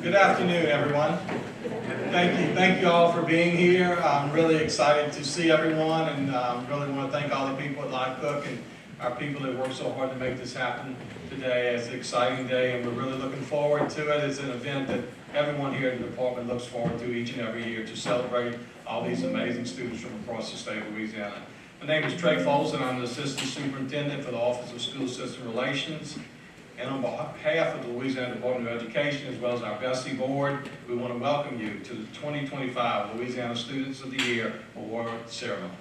Good afternoon, everyone. Thank you all for being here. I'm really excited to see everyone, and really want to thank all the people at Live Cook and our people that worked so hard to make this happen today. It's an exciting day, and we're really looking forward to it. It's an event that everyone here in the department looks forward to each and every year to celebrate all these amazing students from across the state of Louisiana. My name is Trey Folson. I'm the Assistant Superintendent for the Office of School System Relations. And on behalf of the Louisiana Department of Education, as well as our Bessie Board, we want to welcome you to the 2025 Louisiana Students of the Year Award Ceremony.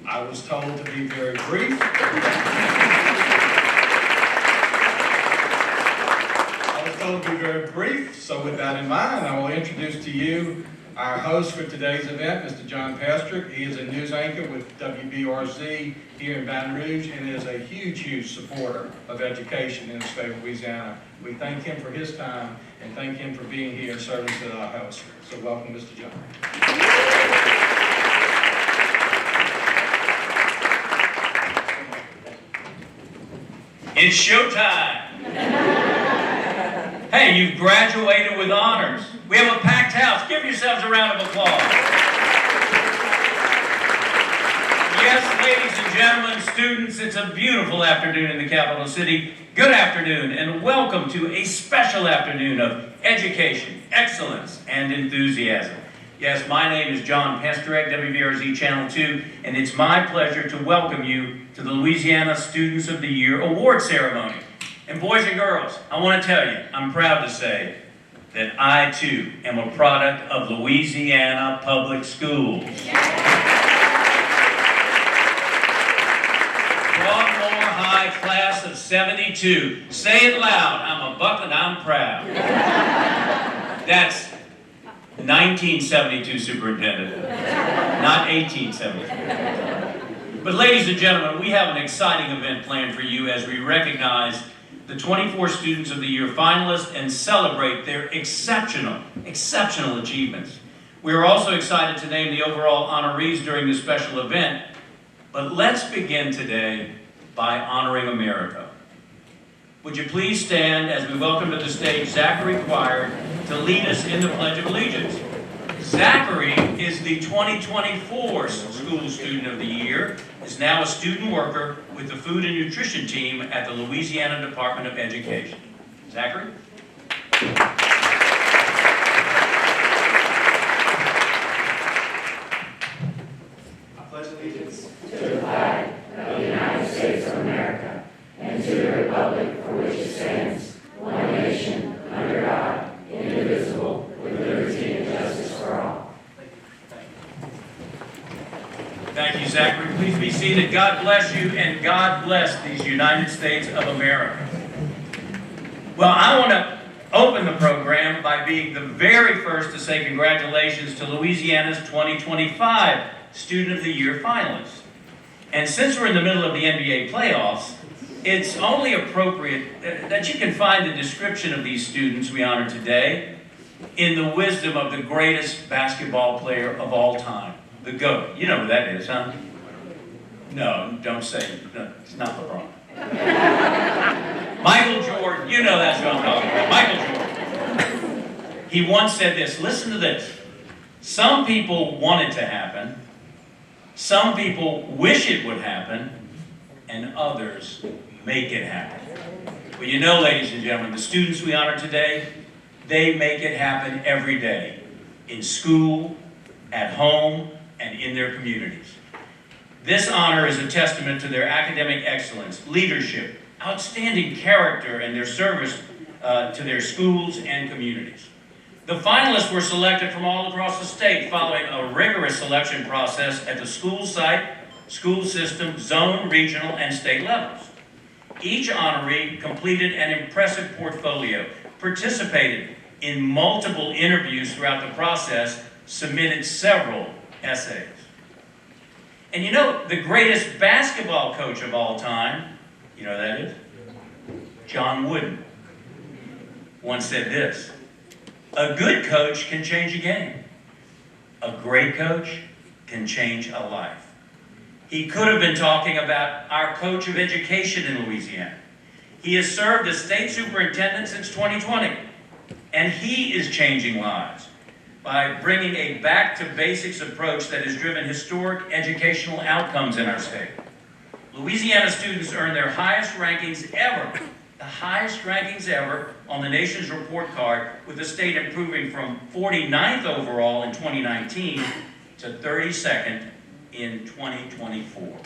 I was told to be very brief. So with that in mind, I will introduce to you our host for today's event, Mr. John Pastrick. He is a news anchor with WBRZ here in Baton Rouge and is a huge supporter of education in the state of Louisiana. We thank him for his time and thank him for being here and serving as our host. So welcome, Mr. John. It's showtime. Hey, you've graduated with honors. We have a packed house. Give yourselves a round of applause. Yes, ladies and gentlemen, students, it's a beautiful afternoon in the capital city. Good afternoon, and welcome to a special afternoon of education, excellence, and enthusiasm. Yes, my name is John Pastrick, WBRZ Channel 2, and it's my pleasure to welcome you to the Louisiana Students of the Year Award Ceremony. And boys and girls, I want to tell you, I'm proud to say that I, too, am a product of Louisiana Public Schools. Broadmoor High Class of 72. Say it loud, I'm a buck and I'm proud. That's 1972 superintendent, not 1872. But ladies and gentlemen, we have an exciting event planned for you as we recognize the 24 Students of the Year finalists and celebrate their exceptional achievements. We are also excited to name the overall honorees during this special event, but let's begin today by honoring America. Would you please stand as we welcome to the stage Zachary Choir to lead us in the Pledge of Allegiance. Zachary is the 2024 School Student of the Year, is now a student worker with the Food and Nutrition team at the Louisiana Department of Education. Zachary? I pledge allegiance to the flag of the United States of America and to the republic for which it stands, one nation, under God, indivisible, with liberty and justice for all. Thank you, Zachary. Please be seated. God bless you, and God bless these United States of America. Well, I want to open the program by being the very first to say congratulations to Louisiana's 2025 Student of the Year finalists. And since we're in the middle of the NBA playoffs, it's only appropriate that you can find the description of these students we honor today in the wisdom of the greatest basketball player of all time, the GOAT. You know who that is, huh? No, don't say it. No, it's not LeBron. Michael Jordan. You know that's what I'm talking about. Michael Jordan. He once said this. Listen to this. Some people want it to happen. Some people wish it would happen. And others make it happen. Well, you know, ladies and gentlemen, the students we honor today, they make it happen every day. In school, at home, and in their communities. This honor is a testament to their academic excellence, leadership, outstanding character, and their service to their schools and communities. The finalists were selected from all across the state following a rigorous selection process at the school site, school system, zone, regional, and state levels. Each honoree completed an impressive portfolio, participated in multiple interviews throughout the process, submitted several essays. And you know, the greatest basketball coach of all time, you know who that is? John Wooden once said this: a good coach can change a game. A great coach can change a life. He could have been talking about our coach of education in Louisiana. He has served as state superintendent since 2020. And he is changing lives by bringing a back-to-basics approach that has driven historic educational outcomes in our state. Louisiana students earned their highest rankings ever, the highest rankings ever on the nation's report card, with the state improving from 49th overall in 2019 to 32nd in 2024.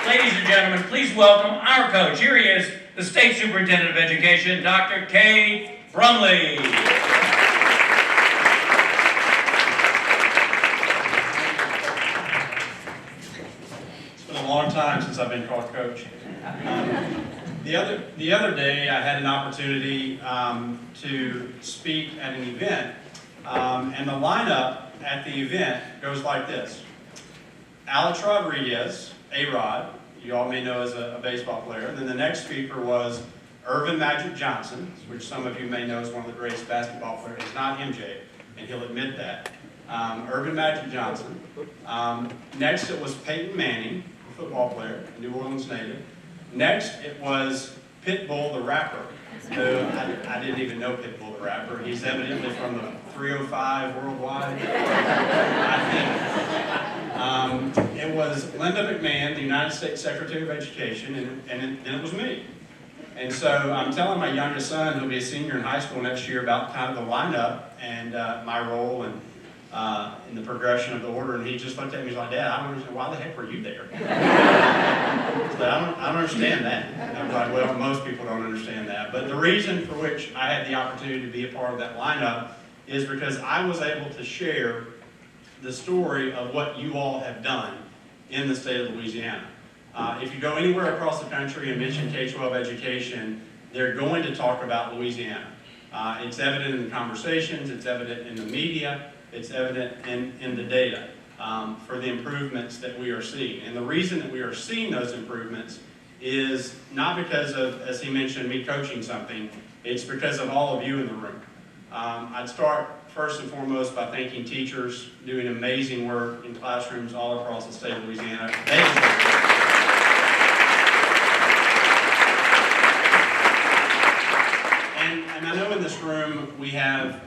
Ladies and gentlemen, please welcome our coach. Here he is, the State Superintendent of Education, Dr. K. Brumley. It's been a long time since I've been called coach. The other day, I had an opportunity to speak at an event, and the lineup at the event goes like this. Alex Rodriguez, A-Rod, you all may know as a baseball player. And then the next speaker was Earvin Magic Johnson, which some of you may know is one of the greatest basketball players. He's not MJ, and he'll admit that. Earvin Magic Johnson. Next it was Peyton Manning, a football player, a New Orleans native. Next it was Pitbull the rapper, who I didn't even know Pitbull the rapper. He's evidently from the 305 worldwide, I think. It was Linda McMahon, the United States Secretary of Education, and then it was me. And so I'm telling my youngest son, who'll be a senior in high school next year, about kind of the lineup and my role and in the progression of the order, and he just looked at me and was like, Dad, I don't understand, why the heck were you there? So I don't understand that. I was like, well, most people don't understand that. But the reason for which I had the opportunity to be a part of that lineup is because I was able to share the story of what you all have done in the state of Louisiana. If you go anywhere across the country and mention K-12 education, they're going to talk about Louisiana. It's evident in the conversations, it's evident in the media, it's evident in the data for the improvements that we are seeing. And the reason that we are seeing those improvements is not because of, as he mentioned, me coaching something, it's because of all of you in the room. I'd start first and foremost by thanking teachers doing amazing work in classrooms all across the state of Louisiana. And I know in this room we have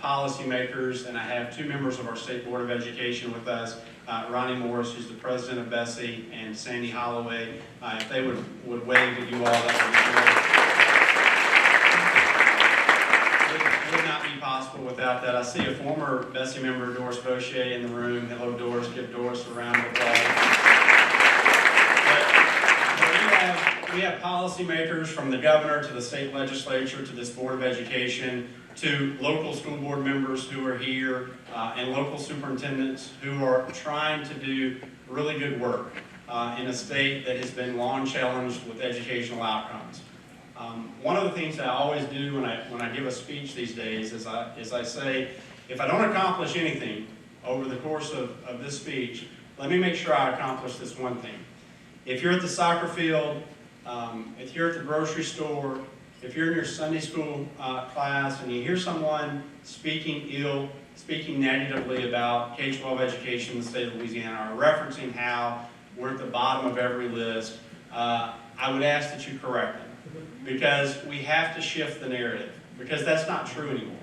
policymakers, and I have two members of our State Board of Education with us, Ronnie Morris, who's the president of Bessie, and Sandy Holloway. If they would wave at you all, that would not be possible without that. I see a former Bessie member, Doris Boucher, in the room. Hello, Doris. Give Doris a round of applause. We have policymakers from the governor to the state legislature to this Board of Education to local school board members who are here and local superintendents who are trying to do really good work in a state that has been long challenged with educational outcomes. One of the things that I always do when I give a speech these days is I say, if I don't accomplish anything over the course of this speech, let me make sure I accomplish this one thing. If you're at the soccer field, if you're at the grocery store, if you're in your Sunday school class and you hear someone speaking negatively about K-12 education in the state of Louisiana or referencing how we're at the bottom of every list, I would ask that you correct them. Because we have to shift the narrative, because that's not true anymore.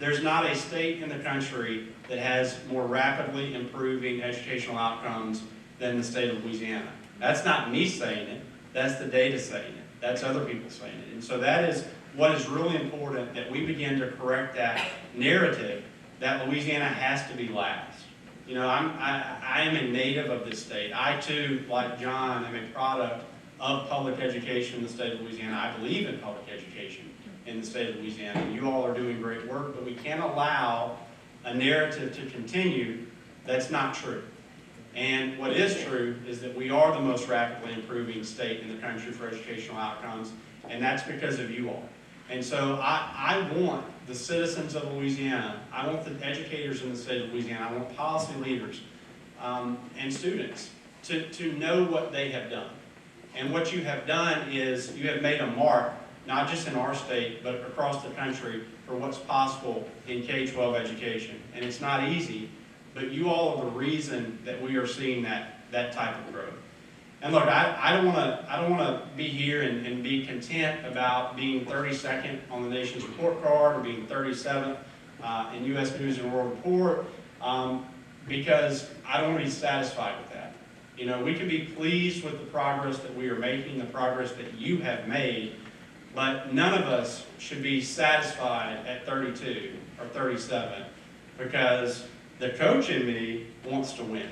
There's not a state in the country that has more rapidly improving educational outcomes than the state of Louisiana. That's not me saying it, that's the data saying it, that's other people saying it. And so that is what is really important, that we begin to correct that narrative that Louisiana has to be last. You know, I am a native of this state. I too, like John, am a product of public education in the state of Louisiana. I believe in public education in the state of Louisiana. You all are doing great work, but we can't allow a narrative to continue that's not true. And what is true is that we are the most rapidly improving state in the country for educational outcomes, and that's because of you all. And so I want the citizens of Louisiana, I want the educators in the state of Louisiana, I want policy leaders and students to know what they have done. And what you have done is you have made a mark, not just in our state, but across the country for what's possible in K-12 education. And it's not easy, but you all are the reason that we are seeing that type of growth. And look, I don't want to be here and be content about being 32nd on the nation's report card or being 37th in U.S. News and World Report, because I don't want to be satisfied with that. You know, we can be pleased with the progress that we are making, the progress that you have made, but none of us should be satisfied at 32 or 37, because the coach in me wants to win.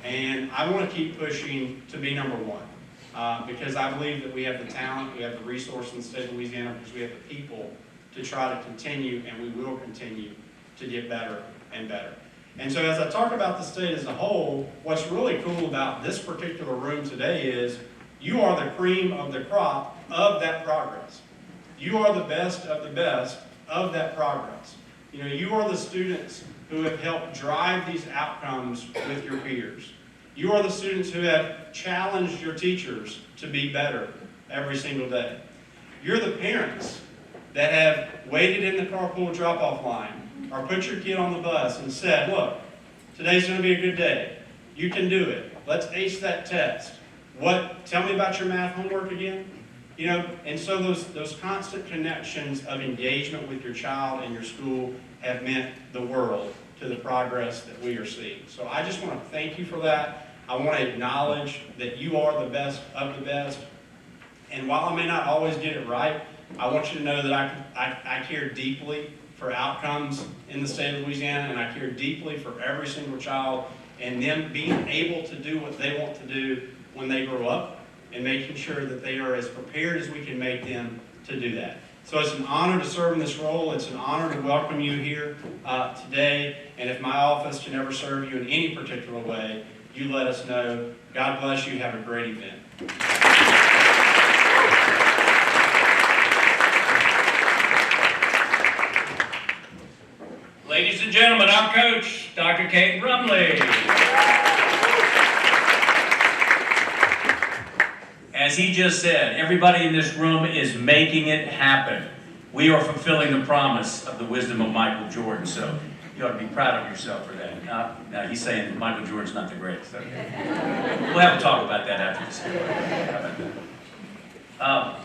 And I want to keep pushing to be number one, because I believe that we have the talent, we have the resources in the state of Louisiana, because we have the people to try to continue, and we will continue to get better and better. And so as I talk about the state as a whole, what's really cool about this particular room today is you are the cream of the crop of that progress. You are the best of the best of that progress. You know, you are the students who have helped drive these outcomes with your peers. You are the students who have challenged your teachers to be better every single day. You're the parents that have waited in the carpool drop-off line or put your kid on the bus and said, look, today's going to be a good day. You can do it. Let's ace that test. Tell me about your math homework again. You know, and so those constant connections of engagement with your child and your school have meant the world to the progress that we are seeing. So I just want to thank you for that. I want to acknowledge that you are the best of the best. And while I may not always get it right, I want you to know that I care deeply for outcomes in the state of Louisiana, and I care deeply for every single child and them being able to do what they want to do when they grow up, and making sure that they are as prepared as we can make them to do that. So it's an honor to serve in this role. It's an honor to welcome you here today. And if my office can ever serve you in any particular way, you let us know. God bless you. Have a great event. Ladies and gentlemen, our coach, Dr. Kate Brumley. As he just said, everybody in this room is making it happen. We are fulfilling the promise of the wisdom of Michael Jordan, so you ought to be proud of yourself for that. Now he's saying that Michael Jordan's not the greatest. Okay. We'll have a talk about that after this. How about that?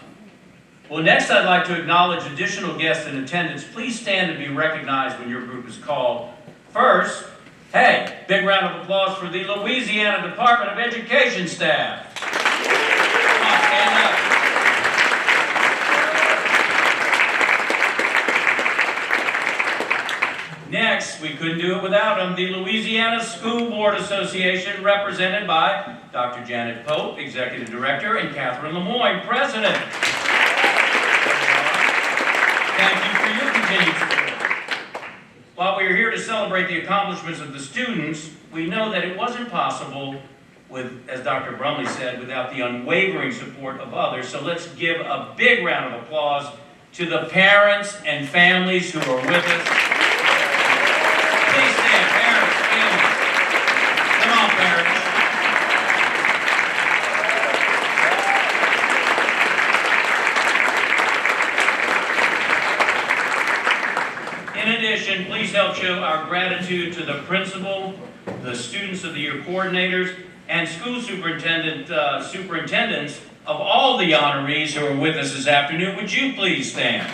Well, next I'd like to acknowledge additional guests in attendance. Please stand and be recognized when your group is called. First, hey, big round of applause for the Louisiana Department of Education staff. Come on, stand up. Next, we couldn't do it without them, the Louisiana School Board Association, represented by Dr. Janet Pope, Executive Director, and Catherine Lemoyne, President. Thank you for your continued support. While we are here to celebrate the accomplishments of the students, we know that it wasn't possible, with, as Dr. Brumley said, without the unwavering support of others. So let's give a big round of applause to the parents and families who are with us. Please stand, parents, families. Come on, parents. In addition, please help show our gratitude to the principal, the Students of the Year coordinators, and school superintendents of all the honorees who are with us this afternoon. Would you please stand?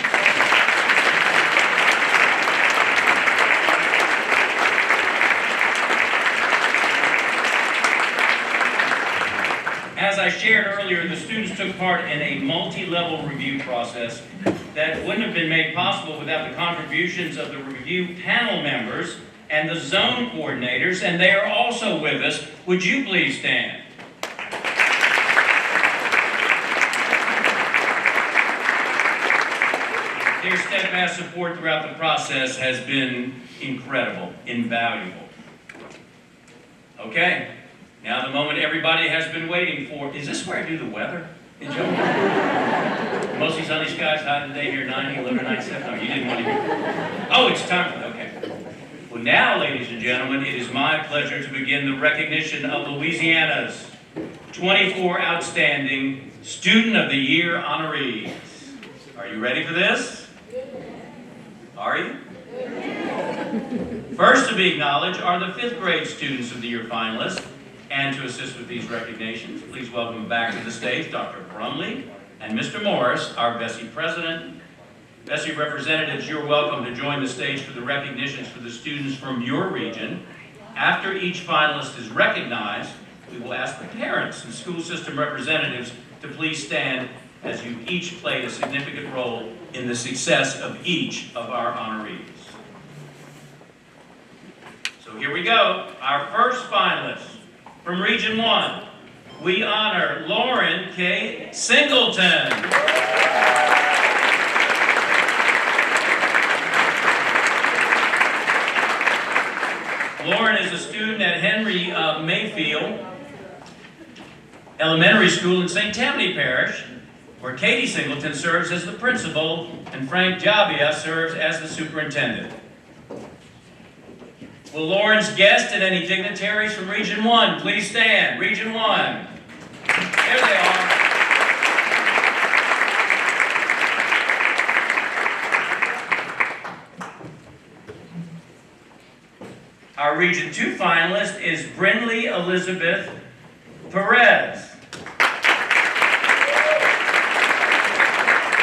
As I shared earlier, the students took part in a multi-level review process that wouldn't have been made possible without the contributions of the review panel members and the zone coordinators, and they are also with us. Would you please stand? Their steadfast support throughout the process has been incredible, invaluable. Okay, now the moment everybody has been waiting for. Is this where I do the weather? Enjoy. Mostly sunny skies, high today here, 90, 11, 97. No, you didn't want to hear. Oh, it's time for that. Okay. Well, now, ladies and gentlemen, it is my pleasure to begin the recognition of Louisiana's 24 outstanding Student of the Year honorees. Are you ready for this? Are you? First to be acknowledged are the 5th grade Students of the Year finalists, And to assist with these recognitions, please welcome back to the stage Dr. Brumley and Mr. Morris, our Bessie President. Bessie representatives, you're welcome to join the stage for the recognitions for the students from your region. After each finalist is recognized, we will ask the parents and school system representatives to please stand as you each played a significant role in the success of each of our honorees. So here we go. Our first finalist from Region 1. We honor Lauren K. Singleton. Lauren is a student at Henry Mayfield Elementary School in St. Tammany Parish, where Katie Singleton serves as the principal and Frank Javia serves as the superintendent. Will Lauren's guest and any dignitaries from Region 1 please stand? Region 1. There they are. Our Region 2 finalist is Brinley Elizabeth Perez.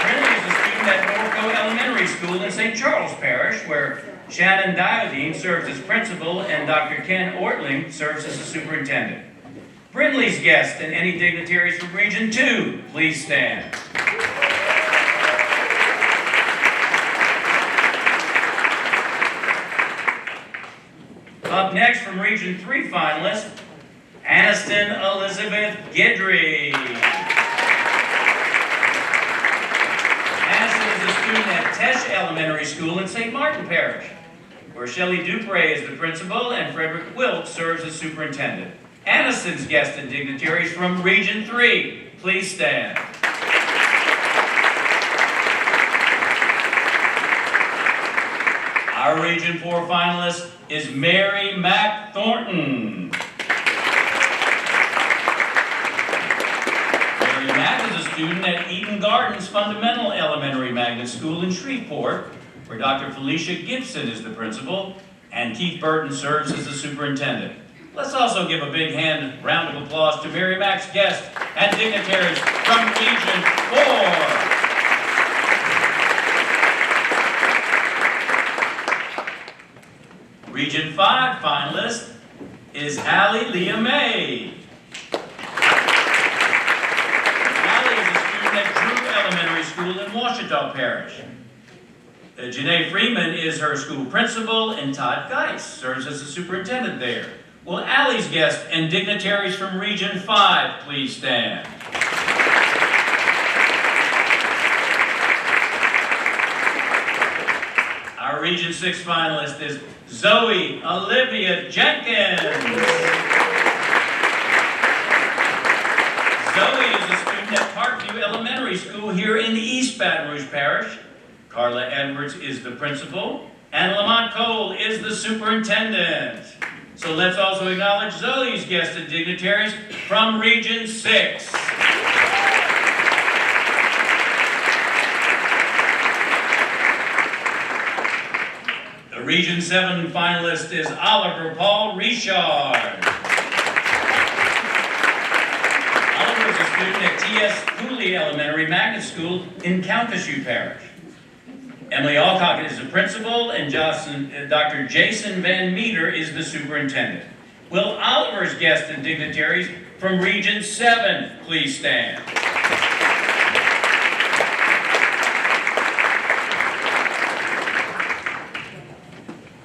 Brinley is a student at Norco Elementary School in St. Charles Parish, where Shannon Diodine serves as principal and Dr. Ken Ortling serves as the superintendent. Brinley's guests and any dignitaries from Region 2, please stand. Up next from Region 3 finalist, Aniston Elizabeth Guidry. Aniston is a student at Tesh Elementary School in St. Martin Parish, where Shelley Dupre is the principal and Frederick Wilk serves as superintendent. Aniston's guests and dignitaries from Region 3, please stand. Our Region 4 finalist is Mary Mack Thornton. Mary Mack is a student at Eden Gardens Fundamental Elementary Magnet School in Shreveport, where Dr. Felicia Gibson is the principal and Keith Burton serves as the superintendent. Let's also give a big round of applause to Mary Mack's guests and dignitaries from Region 4. Region 5 finalist is Allie Leah May. Allie is a student at Drew Elementary School in Ouachita Parish. Janae Freeman is her school principal, and Todd Geis serves as the superintendent there. Will Allie's guests and dignitaries from Region 5 please stand? Our Region 6 finalist is Zoe Olivia Jenkins. Zoe is a student at Parkview Elementary School here in East Baton Rouge Parish. Carla Edwards is the principal, and Lamont Cole is the superintendent. So let's also acknowledge Zoe's guests and dignitaries from Region 6. The Region 7 finalist is Oliver Paul Richard. Oliver is a student at T.S. Cooley Elementary Magnet School in Calcasieu Parish. Emily Alcock is the principal, and Dr. Jason Van Meter is the superintendent. Will Oliver's guests and dignitaries from Region 7 please stand?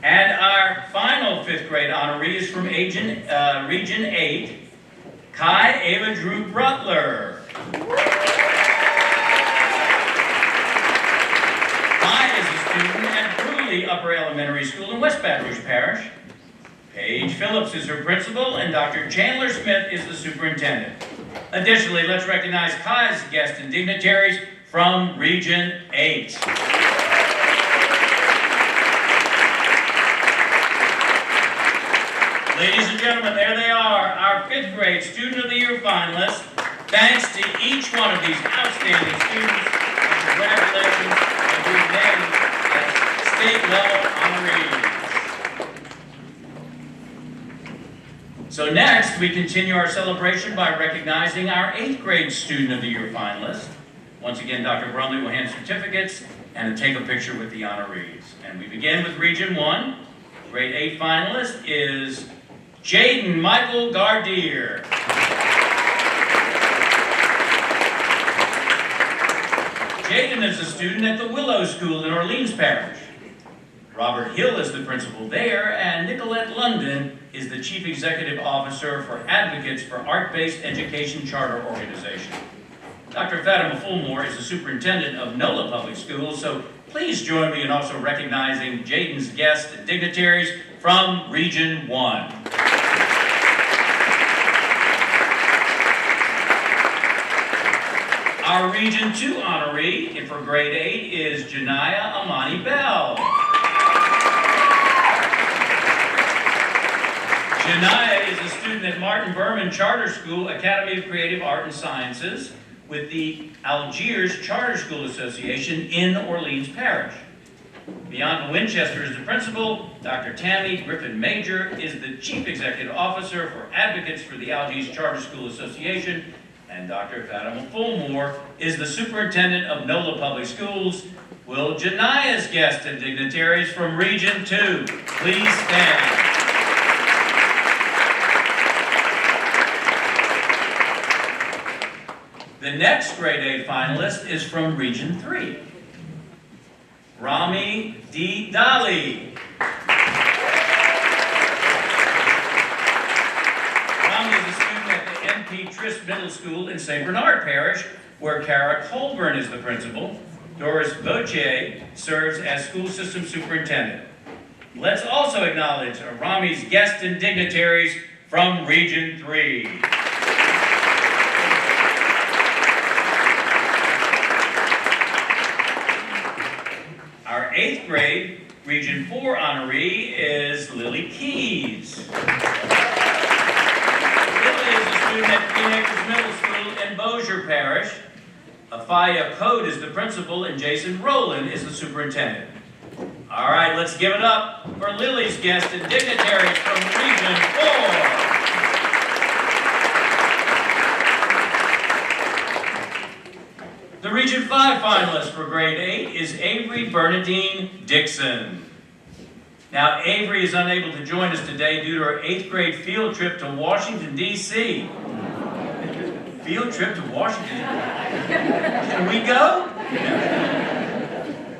And our final 5th grade honoree is from Region 8, Kai Ava Drew Brutler. Student at Bruley Upper Elementary School in West Baton Rouge Parish. Paige Phillips is her principal, and Dr. Chandler Smith is the superintendent. Additionally, let's recognize Kai's guests and dignitaries from Region 8. Ladies and gentlemen, there they are, our 5th grade Student of the Year finalists. Thanks to each one of these outstanding students, and congratulations on being named state level honorees. So next, we continue our celebration by recognizing our 8th grade Student of the Year finalist. Once again, Dr. Brumley will hand certificates and take a picture with the honorees. And we begin with Region 1. Grade 8 finalist is Jaden Michael Gardier. Jaden is a student at the Willow School in Orleans Parish. Robert Hill is the principal there, and Nicolette London is the Chief Executive Officer for Advocates for Art-Based Education Charter Organization. Dr. Fatima Fulmore is the Superintendent of NOLA Public Schools, so please join me in also recognizing Jaden's guests and dignitaries from Region 1. Our Region 2 honoree for grade 8 is Janiyah Amani Bell. Janiyah is a student at Martin Berman Charter School, Academy of Creative Art and Sciences, with the Algiers Charter School Association in Orleans Parish. Bianca Winchester is the principal. Dr. Tammy Griffin Major is the Chief Executive Officer for Advocates for the Algiers Charter School Association. And Dr. Fatima Fulmore is the Superintendent of NOLA Public Schools. Will Janiyah's guests and dignitaries from Region 2 please stand? The next grade 8 finalist is from Region 3. Rami D. Dali. Rami is a student at the MP Trist Middle School in St. Bernard Parish, where Kara Colburn is the principal. Doris Vautier serves as school system superintendent. Let's also acknowledge Rami's guests and dignitaries from Region 3. Our 8th grade, Region 4 honoree is Lily Keys. Lily is a student at Green Acres Middle School in Bossier Parish. Afaya Code is the principal and Jason Rowland is the superintendent. All right, let's give it up for Lily's guests and dignitaries from Region 4. The Region 5 finalist for grade 8 is Avery Bernadine Dixon. Now, Avery is unable to join us today due to her 8th grade field trip to Washington, D.C. Field trip to Washington? Can we go?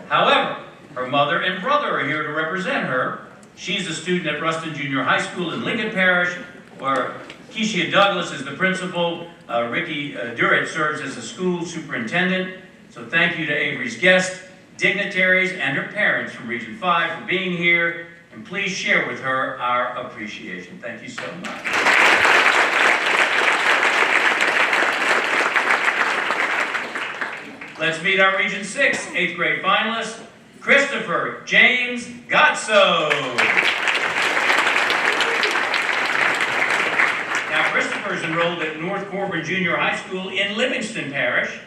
However, her mother and brother are here to represent her. She's a student at Ruston Junior High School in Lincoln Parish, where Keisha Douglas is the principal. Ricky Durrett serves as the school superintendent. So thank you to Avery's guests, dignitaries, and her parents from Region 5 for being here. And please share with her our appreciation. Thank you so much. Let's meet our Region 6 8th grade finalist, Christopher James Gotso. Now, Christopher is enrolled at North Corbin Junior High School in Livingston Parish.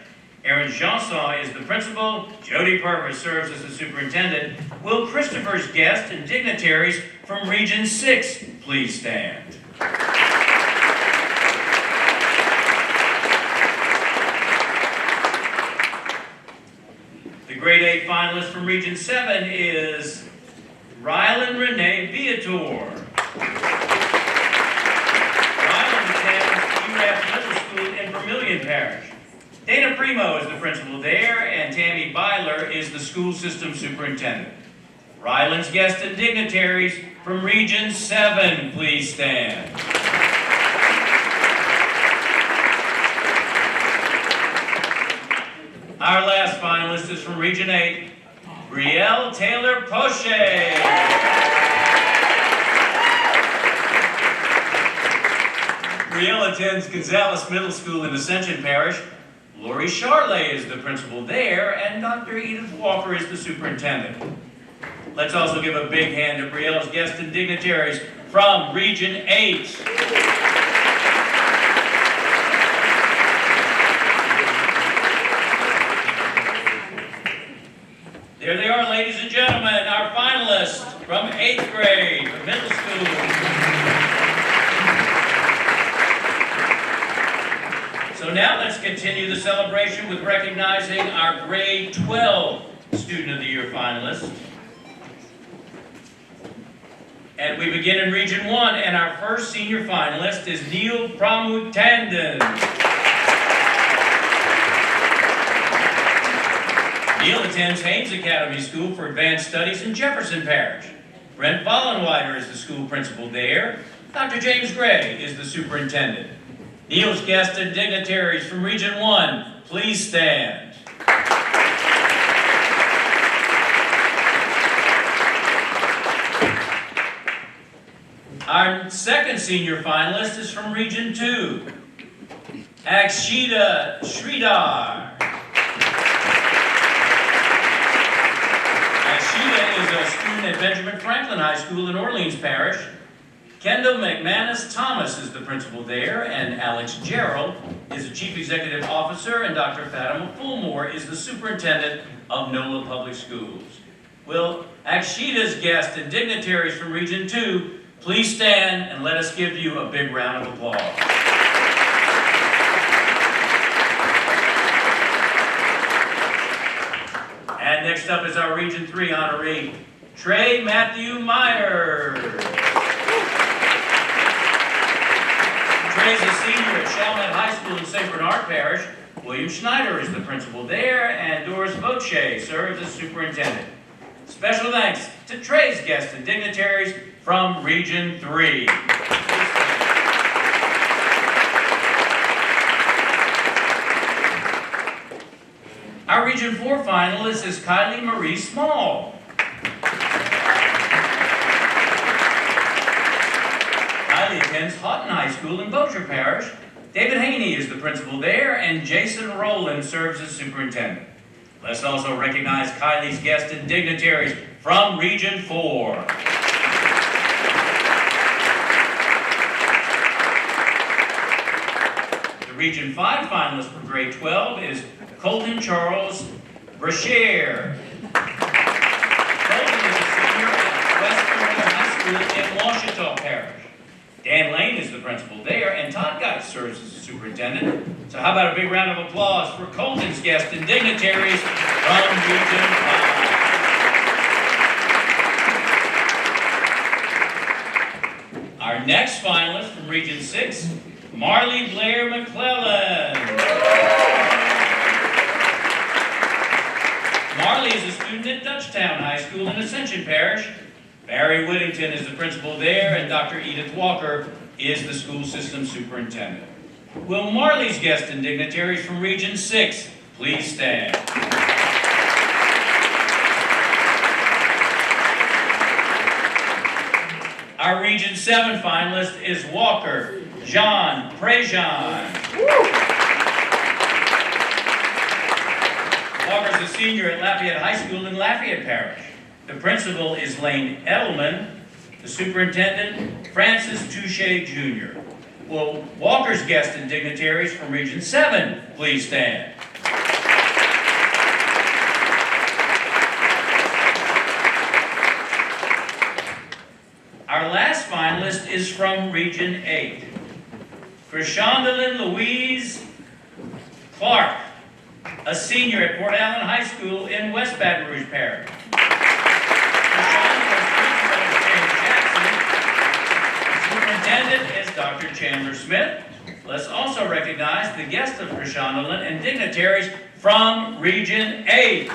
Erin Jansaw is the principal. Jody Purvis serves as the superintendent. Will Christopher's guests and dignitaries from Region 6 please stand? The grade 8 finalist from Region 7 is Rylann Renee Viator. Middle School in Vermilion Parish. Dana Primo is the principal there, and Tammy Byler is the school system superintendent. Ryland's guests and dignitaries from Region 7, please stand. Our last finalist is from Region 8, Brielle Taylor Poche. Brielle attends Gonzales Middle School in Ascension Parish. Lori Charley is the principal there, and Dr. Edith Walker is the superintendent. Let's also give a big hand to Brielle's guests and dignitaries from Region 8. There they are, ladies and gentlemen, our finalists from 8th grade, middle school. So now let's continue the celebration with recognizing our grade 12 Student of the Year finalists. And we begin in Region 1, and our first senior finalist is Neal Pramod Tandon. Neal attends Haynes Academy School for Advanced Studies in Jefferson Parish. Brent Vollenweider is the school principal there. Dr. James Gray is the superintendent. Neal's guests and dignitaries from Region 1, please stand. Our second senior finalist is from Region 2, Akshita Sridhar. Akshita is a student at Benjamin Franklin High School in Orleans Parish. Kendall McManus Thomas is the principal there, and Alex Gerald is the chief executive officer, and Dr. Fatima Fulmore is the superintendent of NOLA Public Schools. Will Akshita's guests and dignitaries from Region 2 please stand and let us give you a big round of applause. And next up is our Region 3 honoree, Trey Matthew Myers. Trey's a senior at Chalmette High School in St. Bernard Parish. William Schneider is the principal there, and Doris Boche serves as superintendent. Special thanks to Trey's guests and dignitaries from Region 3. Our Region 4 finalist is Kylie Marie Small. Kylie attends Houghton High School in Bossier Parish. David Haney is the principal there, and Jason Rowland serves as superintendent. Let's also recognize Kylie's guests and dignitaries from Region 4. The Region 5 finalist for grade 12 is Colton Charles Brashear. Colton is a senior at West Vermilion High School in Washita Parish. Dan Lane is the principal there, and Todd Geis serves as the superintendent. So how about a big round of applause for Colton's guests and dignitaries from Region 5. Our next finalist from Region 6, Marley Blair McClellan. Marley is a student at Dutchtown High School in Ascension Parish. Barry Whittington is the principal there, and Dr. Edith Walker is the school system superintendent. Will Marley's guests and dignitaries from Region 6 please stand? Our Region 7 finalist is Walker Jean Prejean. Walker's a senior at Lafayette High School in Lafayette Parish. The principal is Lane Edelman, the superintendent, Francis Touche Jr. Will Walker's guests and dignitaries from Region 7 please stand? Our last finalist is from Region 8. Krishondalyn Louise Clark, a senior at Port Allen High School in West Baton Rouge Parish. Superintendent is Dr. Chandler Smith. Let's also recognize the guests of Krishondalyn and dignitaries from Region 8.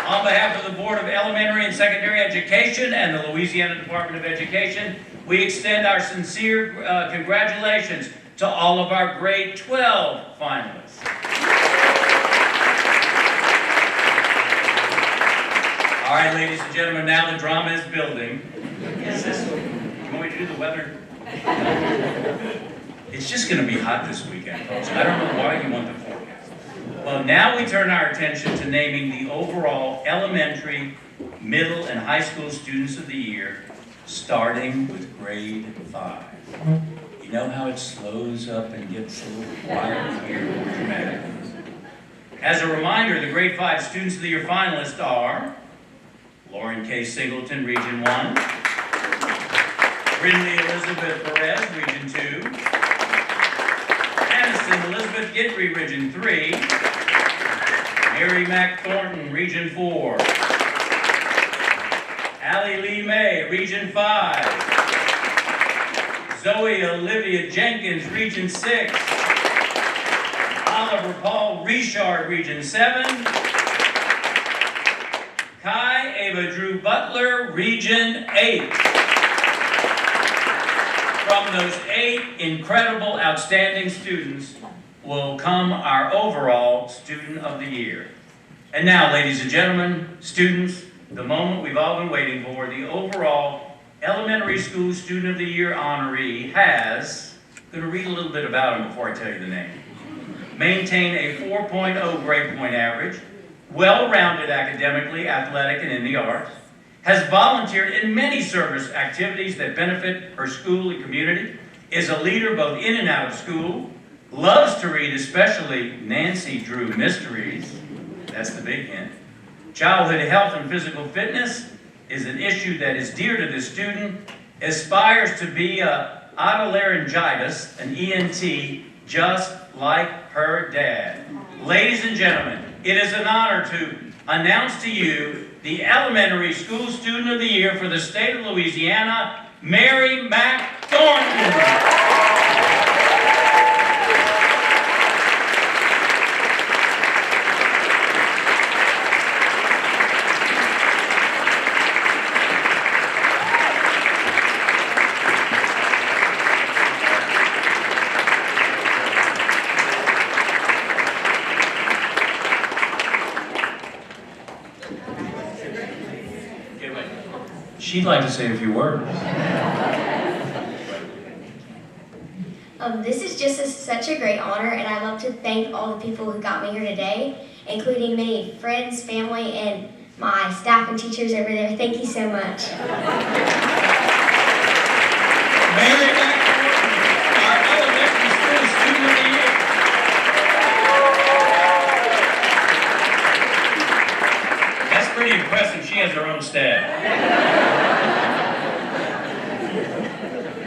On behalf of the Board of Elementary and Secondary Education and the Louisiana Department of Education, we extend our sincere congratulations to all of our grade 12 finalists. All right, ladies and gentlemen, now the drama is building. You want me to do the weather? It's just going to be hot this weekend, folks. I don't know why you want the forecast. Well, now we turn our attention to naming the overall elementary, middle, and high school students of the year, starting with grade 5. You know how it slows up and gets a little quiet here, more dramatic? As a reminder, the grade 5 students of the year finalists are Lauren K. Singleton, Region 1. Brindley Elizabeth Perez, Region 2. Aniston Elizabeth Gidry, Region 3. Mary Mack Thornton, Region 4. Allie Lee May, Region 5. Zoe Olivia Jenkins, Region 6. Oliver Paul Richard, Region 7. Kai Ava Drew Butler, Region 8. From those 8 incredible, outstanding students will come our overall Student of the Year. And now, ladies and gentlemen, students, the moment we've all been waiting for, the overall Elementary School Student of the Year honoree has, I'm going to read a little bit about him before I tell you the name. Maintain a 4.0 grade point average, well-rounded academically, athletic, and in the arts, has volunteered in many service activities that benefit her school and community, is a leader both in and out of school, loves to read, especially Nancy Drew mysteries, that's the big hint. Childhood health and physical fitness is an issue that is dear to this student, aspires to be a otolaryngologist, an ENT, just like her dad. Ladies and gentlemen, it is an honor to announce to you the Elementary School Student of the Year for the state of Louisiana, Mary Mack Thornton. She'd like to say a few words. This is just such a great honor, and I'd love to thank all the people who got me here today, including many friends, family, and my staff and teachers over there. Thank you so much. Mary Mack Thornton, our Elementary School Student of the Year. That's pretty impressive. She has her own staff.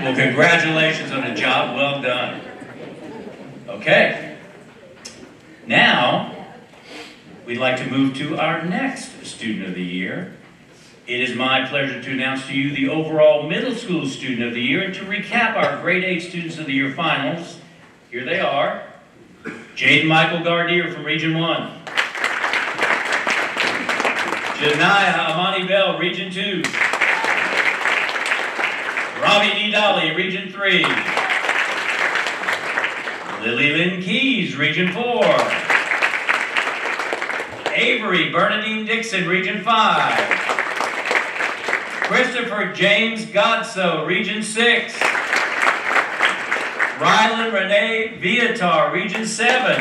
Well, congratulations on a job well done. Okay. Now, we'd like to move to our next Student of the Year. It is my pleasure to announce to you the overall Middle School Student of the Year and to recap our Grade 8 Students of the Year finals. Here they are. Jaden Michael Gardier from Region 1. Janiyah Amani Bell, Region 2. Robbie D. Dolly, Region 3. Lily Lynn Keys, Region 4. Avery Bernadine Dixon, Region 5. Christopher James Godso, Region 6. Rylann Renee Viator, Region 7.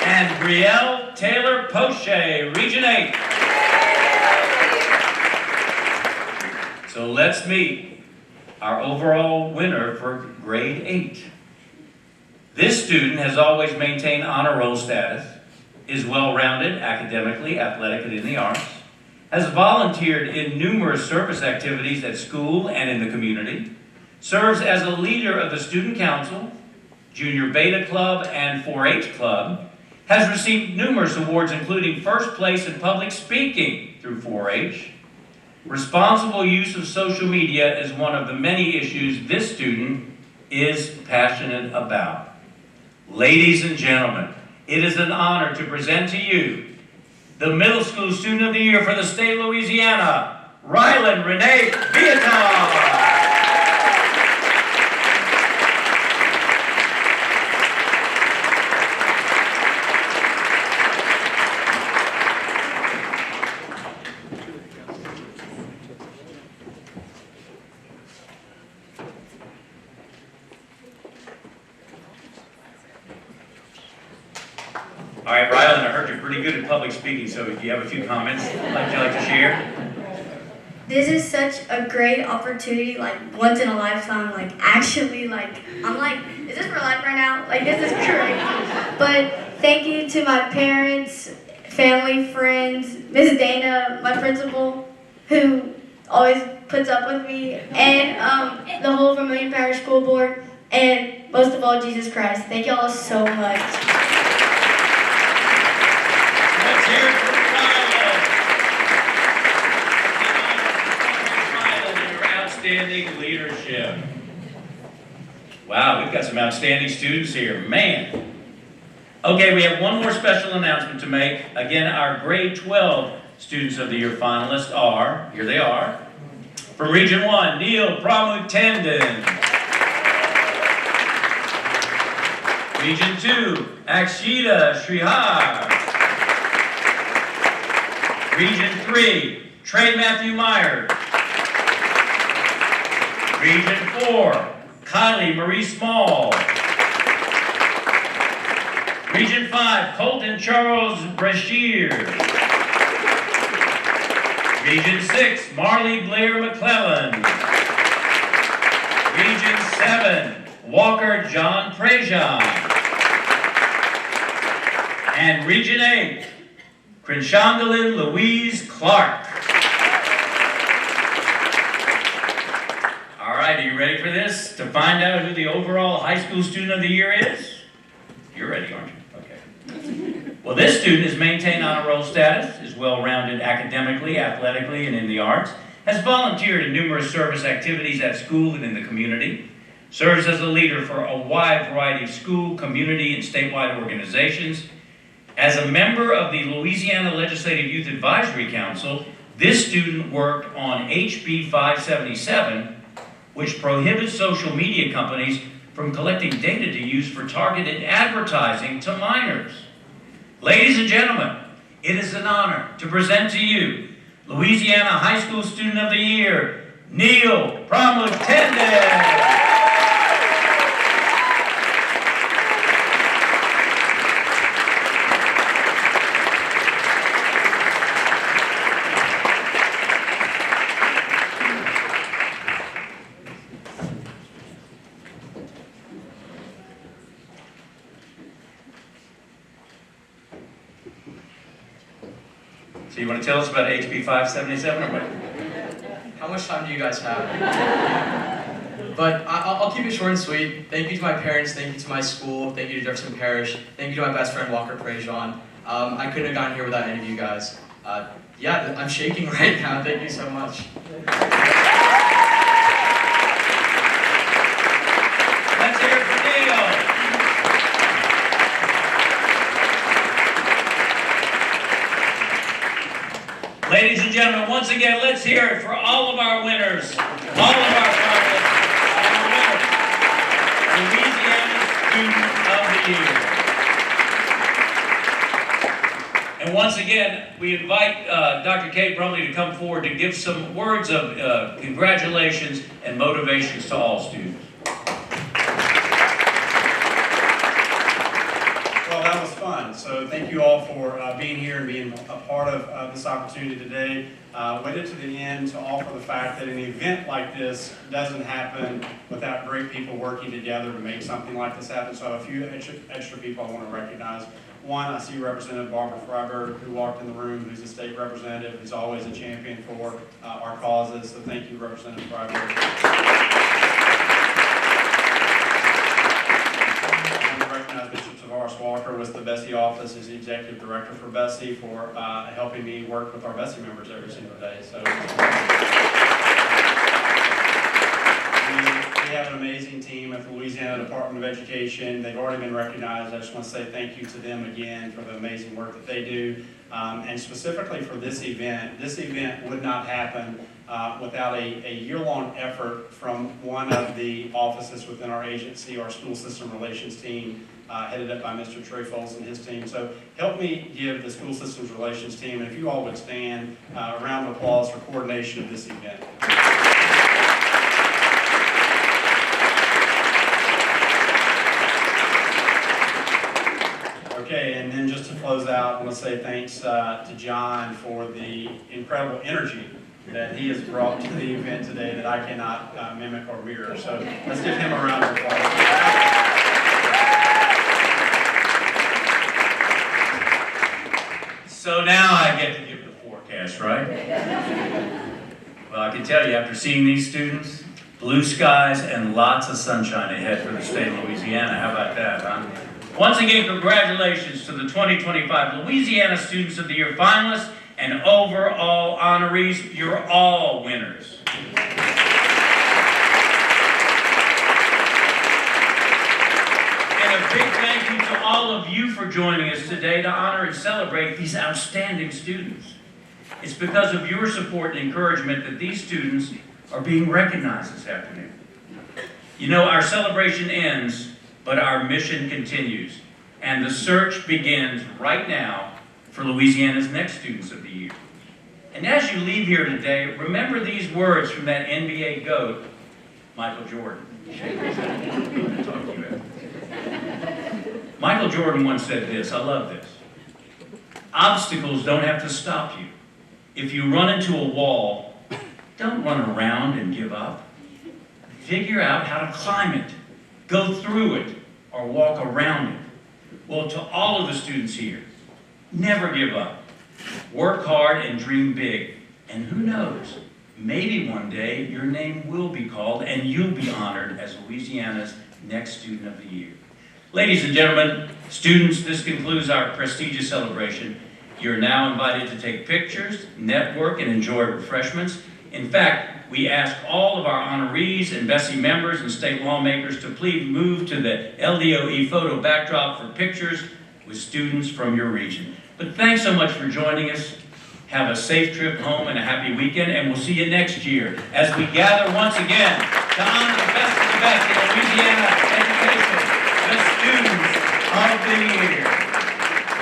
And Brielle Taylor Poche, Region 8. So let's meet our overall winner for Grade 8. This student has always maintained honor roll status, is well-rounded academically, athletic, and in the arts, has volunteered in numerous service activities at school and in the community, serves as a leader of the Student Council, Junior Beta Club, and 4-H Club, has received numerous awards including first place in public speaking through 4-H. Responsible use of social media is one of the many issues this student is passionate about. Ladies and gentlemen, it is an honor to present to you the Middle School Student of the Year for the state of Louisiana, Rylann Renee Viator. All right, Rylann, I heard you're pretty good at public speaking, so do you have a few comments you'd like to share? This is such a great opportunity, like once in a lifetime, like actually, like, I'm like, is this for life right now? Like, this is great. But thank you to my parents, family, friends, Miss Dana, my principal, who always puts up with me, and the whole Vermilion Parish School Board, and most of all, Jesus Christ. Thank you all so much. Let's hear it for Rylann and your outstanding leadership. Wow, we've got some outstanding students here, man. Okay, we have one more special announcement to make. Again, our grade 12 Students of the Year finalists are, here they are, from Region 1, Neal Pramod Tandon. Region 2, Akshita Srihar. Region 3, Trey Matthew Myers. Region 4, Kylie Marie Small. Region 5, Colton Charles Brashear. Region 6, Marley Blair McClellan. Region 7, Walker John Prejean. And Region 8, Crenshaughlin Louise Clark. All right, are you ready for this? To find out who the overall high school student of the year is? You're ready, aren't you? Okay. Well, this student has maintained honor roll status, is well-rounded academically, athletically, and in the arts, has volunteered in numerous service activities at school and in the community, serves as a leader for a wide variety of school, community, and statewide organizations. As a member of the Louisiana Legislative Youth Advisory Council, this student worked on HB 577, which prohibits social media companies from collecting data to use for targeted advertising to minors. Ladies and gentlemen, it is an honor to present to you Louisiana High School Student of the Year, Neal Pramod Tandon. So you want to tell us about HB 577 or what? How much time do you guys have? But I'll keep it short and sweet. Thank you to my parents, thank you to my school, thank you to Jefferson Parish, thank you to my best friend Walker Prejean. I couldn't have gotten here without any of you guys. Yeah, I'm shaking right now, thank you so much. Let's hear it for Neal. Ladies and gentlemen, once again, let's hear it for all of our winners, all of our finalists, and the winner, Louisiana Student of the Year. And once again, we invite Dr. Kate Brumley to come forward to give some words of congratulations and motivations to all students. Well, that was fun. So thank you all for being here and being a part of this opportunity today. Waited to the end to offer the fact that an event like this doesn't happen without great people working together to make something like this happen. So I have a few extra people I want to recognize. One, I see Representative Barbara Freiberg, who walked in the room, who's a state representative, who's always a champion for our causes. So thank you, Representative Freiberg. Bishop Tavares Walker was the Bessie office as the executive director for Bessie for helping me work with our Bessie members every single day. So we have an amazing team at the Louisiana Department of Education. They've already been recognized. I just want to say thank you to them again for the amazing work that they do. And specifically for this event would not happen without a year-long effort from one of the offices within our agency, our school system relations team, headed up by Mr. Trey Foles and his team. So help me give the school systems relations team, and if you all would stand, a round of applause for coordination of this event. Okay, and then just to close out, I want to say thanks to John for the incredible energy that he has brought to the event today that I cannot mimic or mirror. So let's give him a round of applause. So now I get to give the forecast, right? Well, I can tell you, after seeing these students, blue skies and lots of sunshine ahead for the state of Louisiana. How about that, huh? Once again, congratulations to the 2025 Louisiana Students of the Year finalists and overall honorees. You're all winners. And a big thank you to all of you for joining us today to honor and celebrate these outstanding students. It's because of your support and encouragement that these students are being recognized this afternoon. You know, our celebration ends, but our mission continues. And the search begins right now for Louisiana's next Students of the Year. And as you leave here today, remember these words from that NBA GOAT, Michael Jordan. Talk to you after. Michael Jordan once said this, I love this. Obstacles don't have to stop you. If you run into a wall, don't run around and give up. Figure out how to climb it, go through it, or walk around it. Well, to all of the students here, never give up. Work hard and dream big. And who knows, maybe one day your name will be called and you'll be honored as Louisiana's next Student of the Year. Ladies and gentlemen, students, this concludes our prestigious celebration. You're now invited to take pictures, network, and enjoy refreshments. In fact, we ask all of our honorees and Bessie members and state lawmakers to please move to the LDOE photo backdrop for pictures with students from your region. But thanks so much for joining us. Have a safe trip home and a happy weekend, and we'll see you next year as we gather once again to honor the best of the best in Louisiana education, the Students of the Year.